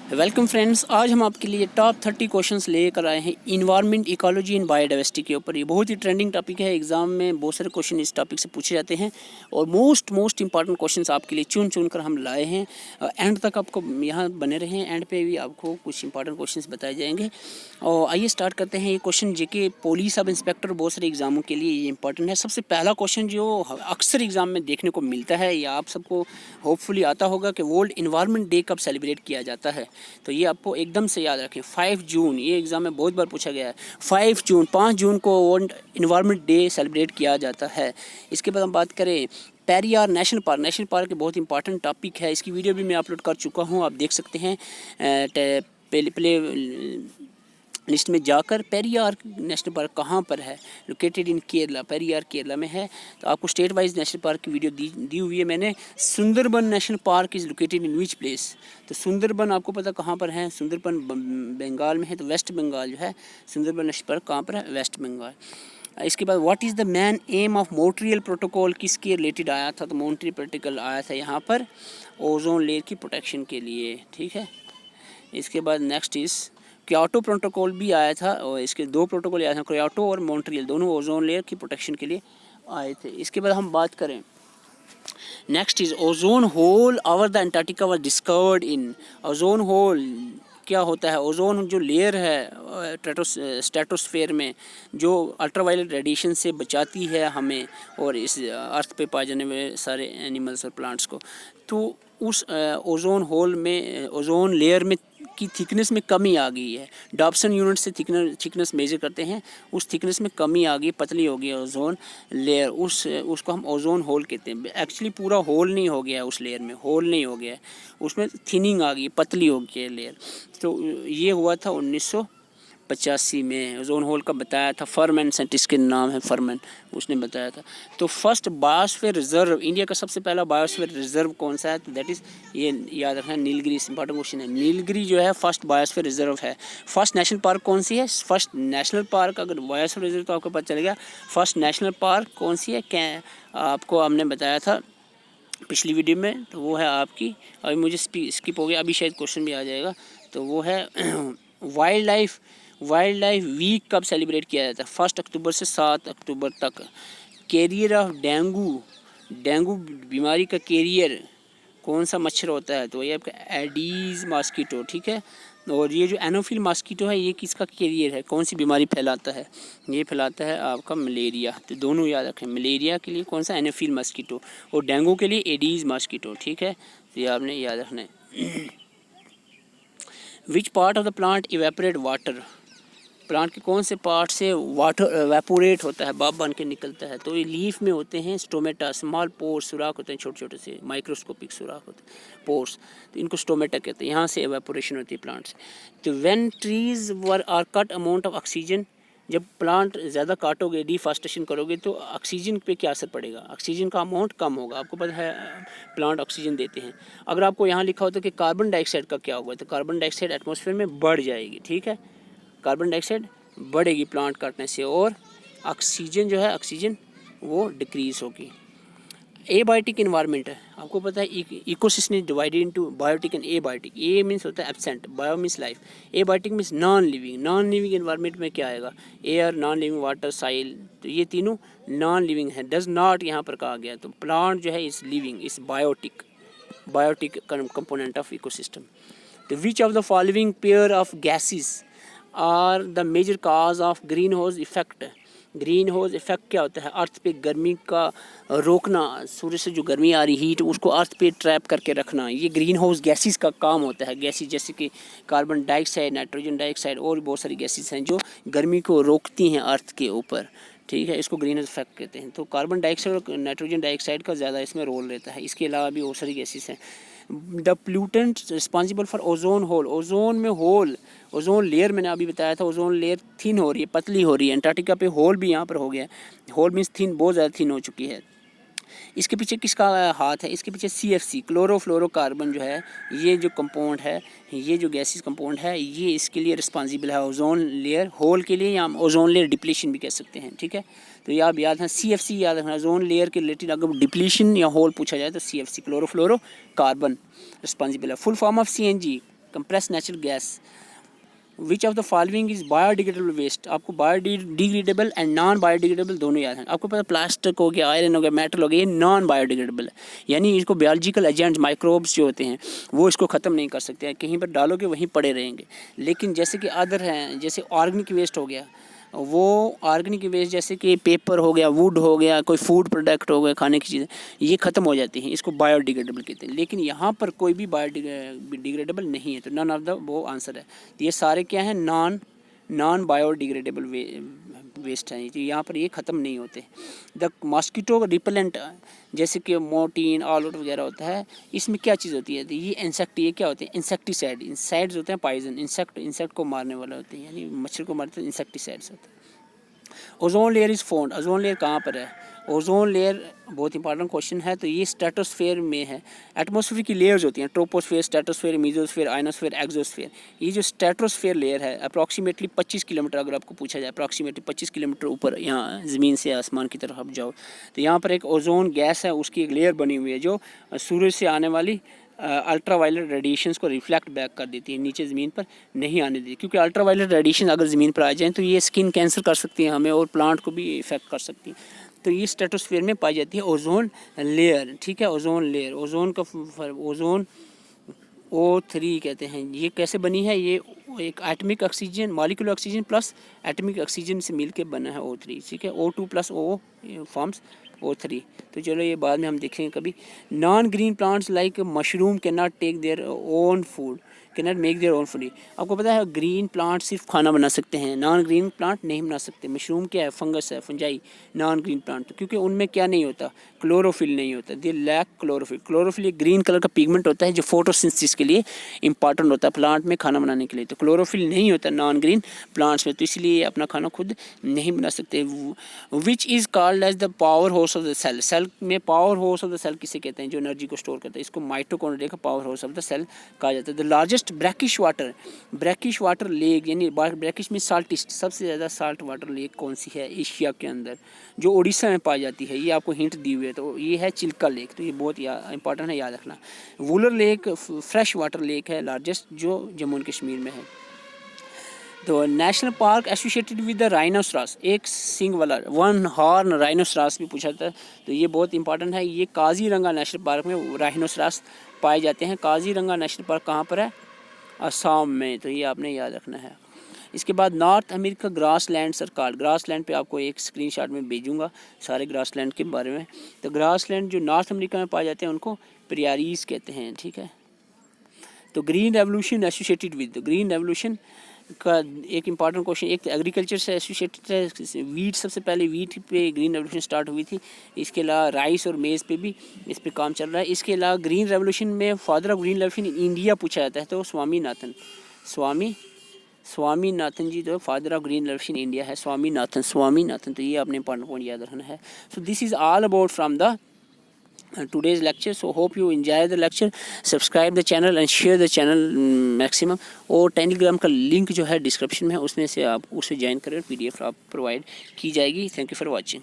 Welcome friends, आज हम आपके लिए टॉप 30 क्वेश्चंस लेकर आए हैं इन्वायरमेंट, इकोलॉजी एंड बायोडाइवर्सिटी के ऊपर। ये बहुत ही ट्रेंडिंग टॉपिक है। एग्जाम में बहुत सारे क्वेश्चन इस टॉपिक से पूछे जाते हैं और मोस्ट इंपॉर्टेंट क्वेश्चंस आपके लिए चुन कर हम लाए हैं। एंड तक आपको यहाँ बने रहें, एंड पे भी आपको कुछ इंपॉर्टेंट क्वेश्चंस बताए जाएंगे। और आइए स्टार्ट करते हैं। ये क्वेश्चन जेके पुलिस सब इंस्पेक्टर बहुत सारे एग्जामों के लिए ये इंपॉर्टेंट है। सबसे पहला क्वेश्चन जो अक्सर एग्जाम में देखने को मिलता है या आप सबको होपफुली आता होगा कि वर्ल्ड इन्वायरमेंट डे कब सेलिब्रेट किया जाता है। तो ये आपको एकदम से याद रखें, 5 जून। ये एग्ज़ाम में बहुत बार पूछा गया है। 5 जून को वर्ल्ड इन्वायरमेंट डे सेलिब्रेट किया जाता है। इसके बाद हम बात करें Periyar national park. National park बहुत इंपॉर्टेंट टॉपिक है। इसकी वीडियो भी मैं अपलोड कर चुका हूँ, आप देख सकते हैं प्ले लिस्ट में जाकर। पेरियार नेशनल पार्क कहाँ पर है? Located in Kerala. पेरियार केरला में है। तो आपको स्टेट वाइज नेशनल पार्क की वीडियो दी हुई है मैंने। Sundarban national park is located in which place? तो सुंदरबन आपको पता कहाँ पर है? सुंदरबन बंगाल में है। तो वेस्ट बंगाल जो है, सुंदरबन नेशनल पार्क कहाँ पर है? वेस्ट बंगाल। इसके बाद what is the main M of Montreal protocol? किसके रिलेटेड आया था? तो मॉन्ट्रियल प्रोटोकॉल आया था यहाँ पर ओजोन लेयर की प्रोटेक्शन के लिए। ठीक है। इसके बाद नेक्स्ट इज़ क्योटो प्रोटोकॉल भी आया था, और इसके 2 प्रोटोकॉल आए थे, क्योटो और मॉन्ट्रियल, दोनों ओजोन लेयर की प्रोटेक्शन के लिए आए थे। इसके बाद हम बात करें, next is ozone hole over the Antarctica was discovered in. Ozone hole क्या होता है? ओजोन जो लेयर है स्ट्रेटोस्फेयर में, जो अल्ट्रावायलेट रेडिएशन से बचाती है हमें और इस अर्थ पे पाए जाने वाले सारे एनिमल्स और प्लांट्स को, तो उस ओजोन होल में, ओजोन लेयर में की थिकनेस में कमी आ गई है। डॉप्सन यूनिट से थिकनेस मेजर करते हैं, उस थिकनेस में कमी आ गई, पतली हो गई ओजोन लेयर। उसको हम ओजोन होल कहते हैं। एक्चुअली पूरा होल नहीं हो गया है, उस लेयर में होल नहीं हो गया है, उसमें थिनिंग आ गई, पतली हो गई है लेयर। तो ये हुआ था 1985 में। ओजोन होल का बताया था फरमैन, साइंटिस्ट के नाम है फरमैन, उसने बताया था। तो फर्स्ट बायोस्फीयर रिजर्व, इंडिया का सबसे पहला बायोस्फीयर रिजर्व कौन सा है? तो दैट इज़, ये याद रखना, नीलगिरी। इंपॉर्टेंट क्वेश्चन है। नीलगिरी जो है फर्स्ट बायोस्फीयर रिजर्व है। फर्स्ट नेशनल पार्क कौन सी है? फर्स्ट नेशनल पार्क, अगर बायोस्फीयर रिजर्व तो आपको पता चल गया। फर्स्ट नेशनल पार्क कौन सी है? क्या आपको हमने बताया था पिछली वीडियो में, तो वो है आपकी, अभी मुझे स्किप हो गया, अभी शायद क्वेश्चन भी आ जाएगा। तो वो है वाइल्ड लाइफ वीक कब सेलिब्रेट किया जाता है? 1 अक्टूबर से 7 अक्टूबर तक। कैरियर ऑफ डेंगू बीमारी का कैरियर कौन सा मच्छर होता है? तो ये आपका एडीज मॉस्किटो। ठीक है। और ये जो एनोफिल मॉस्किटो है, ये किसका कैरियर है? कौन सी बीमारी फैलाता है? ये फैलाता है आपका मलेरिया। तो दोनों याद रखें, मलेरिया के लिए कौन सा? एनोफिल मॉस्किटो, और डेंगू के लिए एडीज मॉस्किटो। ठीक है, तो ये आपने याद रखना है। Which part of the plant evaporate water? Plant के कौन से पार्ट से वाटर एवेपोरेट होता है, भाप बन के निकलता है? तो ये लीफ में होते हैं स्टोमेटा, स्मॉल पोर्स, सुराख होते हैं, छोटे छोटे से माइक्रोस्कोपिक सुराख होते हैं, पोर्स। तो इनको स्टोमेटा कहते हैं। यहाँ से एवेपोरेशन होती है प्लांट से। तो when trees were are cut amount of oxygen, जब प्लांट ज़्यादा काटोगे, डिफॉरेस्टेशन करोगे, तो ऑक्सीजन पे क्या असर पड़ेगा? ऑक्सीजन का अमाउंट कम होगा। आपको पता है प्लांट ऑक्सीजन देते हैं। अगर आपको यहाँ लिखा होता है कि कार्बन डाइऑक्साइड का क्या होगा, तो कार्बन डाइऑक्साइड एटमॉस्फेयर में बढ़ जाएगी। ठीक है, कार्बन डाइऑक्साइड बढ़ेगी प्लांट काटने से, और ऑक्सीजन जो है, ऑक्सीजन वो डिक्रीज होगी। एबायोटिक इन्वायरमेंट है, आपको पता है ecosystem divided into biotic and abiotic. A means होता है absent, bio means life, abiotic means non living. Non living environment में क्या आएगा? Air, non living water, soil. तो ये तीनों नॉन लिविंग है। डज नॉट यहाँ पर कहा गया। तो प्लांट जो है इस लिविंग, इस बायोटिक कंपोनेंट ऑफ इकोसिस्टम। तो which of the following pair of gases are the major cause of green house effect? Green house effect क्या होता है? अर्थ पे गर्मी का रोकना, सूर्य से जो गर्मी आ रही हीट, उसको अर्थ पे ट्रैप करके रखना, ये ग्रीन हाउस गैसेस का काम होता है। गैसेस जैसे कि कार्बन डाइऑक्साइड, नाइट्रोजन डाइऑक्साइड, और बहुत सारी गैसेस हैं जो गर्मी को रोकती हैं अर्थ के ऊपर। ठीक है, इसको ग्रीन हाउस इफेक्ट कहते हैं। तो कार्बन डाइऑक्साइड और नाइट्रोजन डाइऑक्साइड का ज़्यादा इसमें रोल रहता है। इसके अलावा भी बहुत सारी गैसेस हैं। The प्लूटेंट responsible for ozone hole, ozone में होल, ओजोन लेयर मैंने अभी बताया था, ओजोन लेयर थिन हो रही है, पतली हो रही है। अंटार्कटिका पे होल भी यहाँ पर हो गया। होल मीन्स थिन, बहुत ज़्यादा थिन हो चुकी है। इसके पीछे किसका हाथ है? इसके पीछे CFC, क्लोरोफ्लोरोकार्बन जो है, ये जो कंपाउंड है, ये जो गैसेस कंपाउंड है, ये इसके लिए रिस्पॉन्सिबल है, ओजोन लेयर होल के लिए, या ओजोन लेयर डिप्लीशन भी कह सकते हैं। ठीक है, तो ये आप याद है, CFC याद रखना। ओजोन लेयर के रिलेटेड अगर डिप्लीशन या होल पूछा जाए तो CFC, क्लोरोफ्लोरोकार्बन रिस्पॉन्सिबल है। Full form of CNG, compress natural gas. Which of the following is biodegradable waste. आपको बायोडिग्रेडेबल एंड नॉन बायोडिग्रेडेबल दोनों याद हैं। आपको पता प्लास्टिक हो गया, आयरन हो गया, मेटल हो गया, ये नॉन बायोडिग्रेडेबल है, यानी इसको बायोलॉजिकल एजेंट्स माइक्रोब्स जो होते हैं वो इसको ख़त्म नहीं कर सकते हैं, कहीं पर डालोगे वहीं पड़े रहेंगे। लेकिन जैसे कि अदर हैं, जैसे ऑर्गेनिक वेस्ट हो गया, वो ऑर्गेनिक वेस्ट जैसे कि पेपर हो गया, वुड हो गया, कोई फूड प्रोडक्ट हो गया, खाने की चीज़ें, ये ख़त्म हो जाती हैं, इसको बायोडिग्रेडेबल कहते हैं। लेकिन यहाँ पर कोई भी बायोडिग्रेडेबल नहीं है, तो नन ऑफ द वो आंसर है। तो ये सारे क्या हैं, नॉन बायोडिग्रेडेबल वेस्ट हैं, तो यहाँ पर ये ख़त्म नहीं होते। द मॉस्किटो रिपेलेंट जैसे कि मोर्टीन, ऑल आउट वगैरह होता है, इसमें क्या चीज़ होती है, तो ये इंसेक्ट, ये क्या होते हैं, इंसेक्टिसाइड। इंसेक्ट्स होते हैं पॉइजन, इंसेक्ट को मारने वाला होते हैं, यानी मच्छर को मारते हैं, इंसेक्टिसाइड्स होते हैं। Ozone layer is found. Ozone layer कहाँ पर है? ओजोन लेयर बहुत इंपॉर्टेंट क्वेश्चन है। तो ये स्ट्रेटोस्फेयर में है। एटमॉस्फेयर की लेयर्स होती हैं, troposphere, stratosphere, mesosphere, ionosphere, exosphere. ये जो स्ट्रेटोस्फेयर लेयर है अप्रॉक्सीमेटली 25 किलोमीटर, अगर आपको पूछा जाए अप्रॉक्सीमेटली 25 किलोमीटर ऊपर यहाँ ज़मीन से आसमान की तरफ आप जाओ, तो यहाँ पर एक ओजोन गैस है, उसकी एक लेयर बनी हुई है जो सूरज से आने वाली अल्ट्रा वायलेट रेडिएशंस को रिफ्लेक्ट बैक कर देती है, नीचे ज़मीन पर नहीं आने देती। क्योंकि अल्ट्रा वायलेट रेडिएशन अगर ज़मीन पर आ जाए तो ये स्किन कैंसर कर सकती है हमें, और प्लांट को भी इफेक्ट कर सकती है। तो ये स्ट्रेटोस्फेयर में पाई जाती है ओजोन लेयर, ठीक है। ओजोन लेयर, ओजोन का ओजोन O3 कहते हैं। ये कैसे बनी है? ये एक atomic oxygen, molecular oxygen plus atomic oxygen से मिलके बना है O3, ठीक है। O2 plus O forms O3। तो चलो ये बाद में हम देखेंगे कभी। Non green plants like mushroom can not take their own food, can not make their own food. आपको पता है ग्रीन प्लांट सिर्फ खाना बना सकते हैं, नॉन ग्रीन प्लांट नहीं बना सकते। मशरूम क्या है? फंगस है, फंजाई। नॉन ग्रीन प्लांट, क्योंकि उनमें क्या नहीं होता, क्लोरोफिल नहीं होता, दे लैक क्लोरोफिल। क्लोरोफिल एक ग्रीन कलर का पिगमेंट होता है जो फोटोसिंथेसिस के लिए इंपॉर्टेंट होता है प्लांट में, खाना बनाने के लिए। तो क्लोरोफिल नहीं होता नॉन ग्रीन प्लांट्स में, तो इसलिए अपना खाना खुद नहीं बना सकते। Which is called as the power house of the cell. Cell में power house of the cell किसे कहते हैं? जो एनर्जी को स्टोर करता है, इसको माइटोकॉन्ड्रिया का power house of the cell कहा जाता है। The largest brackish water lake, यानी ब्रैकिश में साल्टिस्ट, सबसे ज़्यादा साल्ट वाटर लेक कौन सी है एशिया के अंदर? जो उड़ीसा में पाई जाती है, ये आपको हिंट दी हुई है। तो ये है चिल्का लेक, तो ये बहुत इंपॉर्टेंट है, याद रखना। Wular lake fresh water lake है लार्जेस्ट, जो जम्मू एंड कश्मीर में है। तो national park associated with the rhinoceros, एक सिंग वाला वन हॉर्न राइनोसरास भी पूछा था, तो ये बहुत इंपॉर्टेंट है। ये काजीरंगा नेशनल पार्क में राइनोसरास पाए जाते हैं। काजीरंगा नेशनल पार्क कहाँ पर है? असम में, तो ये आपने याद रखना है। इसके बाद नॉर्थ अमेरिका ग्रास लैंड सरकार, ग्रास लैंड पे आपको एक स्क्रीनशॉट में भेजूंगा सारे ग्रास लैंड के बारे में। तो ग्रास लैंड जो नॉर्थ अमेरिका में पाए जाते हैं उनको प्रियारीज कहते हैं, ठीक है। तो green revolution associated with, green revolution का एक इंपॉर्टेंट क्वेश्चन, एक एग्रीकल्चर से एसोसिएटेड है। वीट, सबसे पहले वीट पे ग्रीन रेवोल्यूशन स्टार्ट हुई थी। इसके अलावा राइस और मेज़ पे भी इस पे काम चल रहा है। इसके अलावा ग्रीन रेवोल्यूशन में father of green revolution in India पूछा जाता है, तो स्वामीनाथन जी जो father of green revolution India है, स्वामीनाथन। तो ये आपने इंपॉर्टेंट पॉइंट याद रखना है। So this is all about from the today's lecture. So hope you enjoy the lecture. Subscribe the channel and share the channel maximum. और टेलीग्राम का link जो है डिस्क्रिप्शन में है, उसमें से आप उसे ज्वाइन करें, PDF आप प्रोवाइड की जाएगी। Thank you for watching.